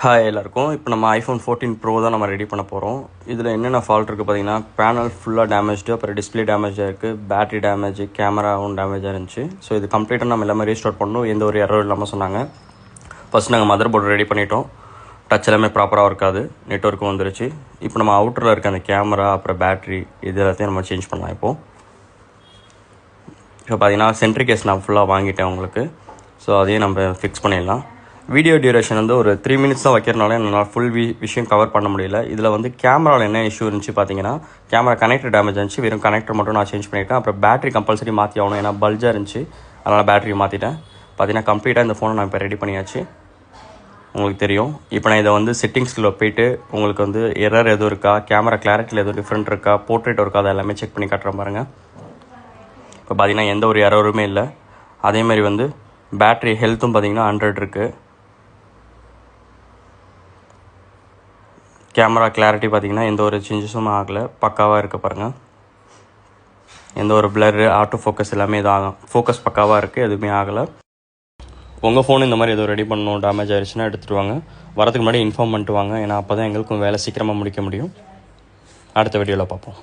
Hi எல்லாருக்கும். இப்போ நம்ம ஐஃபோன் 14 ப்ரோ தான் நம்ம ரெடி பண்ண போகிறோம். இதில் என்னென்ன ஃபால்ட் இருக்குது பார்த்தீங்கன்னா, பேனல் ஃபுல்லாக டேமேஜ்டு, அப்புறம் டிஸ்பிளே டேமேஜாக இருக்குது, பேட்டரி டேமேஜ், கேமராவும் டேமேஜாக இருந்துச்சு. ஸோ இது கம்ப்ளீட்டாக நம்ம எல்லாமே ரீஸ்டார்ட் பண்ணணும், எந்த ஒரு எரரும் இல்லாமல் சொன்னாங்க. ஃபஸ்ட் நாங்கள் மதர் போர்டு ரெடி பண்ணிட்டோம். டச் எல்லாமே ப்ராப்பராக இருக்காது, நெட்ஒர்க்கும் வந்துருச்சு. இப்போ நம்ம அவுட்டரில் இருக்க அந்த கேமரா அப்புறம் பேட்டரி இது எல்லாத்தையும் நம்ம சேஞ்ச் பண்ணலாம். இப்போ பார்த்தீங்கன்னா சென்ட்ரிக் கேஸ் நான் ஃபுல்லாக வாங்கிட்டேன் உங்களுக்கு. ஸோ அதையும் நம்ம ஃபிக்ஸ் பண்ணிடலாம். வீடியோ டியூரேஷன் வந்து ஒரு 3 மினிட்ஸ் தான் வைக்கிறனால என்னால் ஃபுல் விஷயம் கவர் பண்ண முடியல. இதில் வந்து கேமராவில் என்ன இஷ்யூ இருந்துச்சு பார்த்தீங்கன்னா, கேமரா கனெக்டர் டேமேஜ் இருந்துச்சு. வெறும் கனெக்டர் மட்டும் நான் சேஞ்ச் பண்ணிட்டேன். அப்புறம் பேட்டரி கம்பல்சரி மாற்றி ஆகணும், ஏன்னா பல்ஜாக இருந்துச்சு. அதனால் பேட்டரி மாற்றிட்டேன். பார்த்தீங்கன்னா கம்ப்ளீட்டாக இந்த ஃபோனை நான் இப்போ ரெடி பண்ணியாச்சு. உங்களுக்கு தெரியும். இப்போ நான் இதை வந்து செட்டிங்ஸில் போய்ட்டு உங்களுக்கு வந்து எரர் எதுவும் இருக்கா, கேமரா கிளாரிட்டியில் எதுவும் டிஃப்ரெண்ட் இருக்கா, போர்ட்ரேட் இருக்கா, அதை எல்லாமே செக் பண்ணி காட்டுறேன் பாருங்கள். இப்போ பார்த்தீங்கன்னா எந்த ஒரு எரருமே இல்லை. அதேமாதிரி வந்து பேட்டரி ஹெல்த்தும் பார்த்தீங்கன்னா 100 இருக்குது. கேமரா கிளாரிட்டி பார்த்தீங்கன்னா எந்த ஒரு சேஞ்சஸும் ஆகலை, பக்காவாக இருக்க பாருங்கள். எந்த ஒரு பிளரு, ஆட்டோ ஃபோக்கஸ் எல்லாமே இதாகும். ஃபோக்கஸ் பக்காவாக இருக்குது, எதுவுமே ஆகலை. உங்கள் ஃபோன் இந்த மாதிரி எதுவும் ரெடி பண்ணணும், டேமேஜ் ஆயிடுச்சுன்னா எடுத்துகிட்டு வாங்க. வரதுக்கு முன்னாடி இன்ஃபார்ம் பண்ணிட்டு வாங்க, ஏன்னா அப்போ தான் எங்களுக்கும் வேலை சீக்கிரமாக முடிக்க முடியும். அடுத்த வீடியோவில் பார்ப்போம்.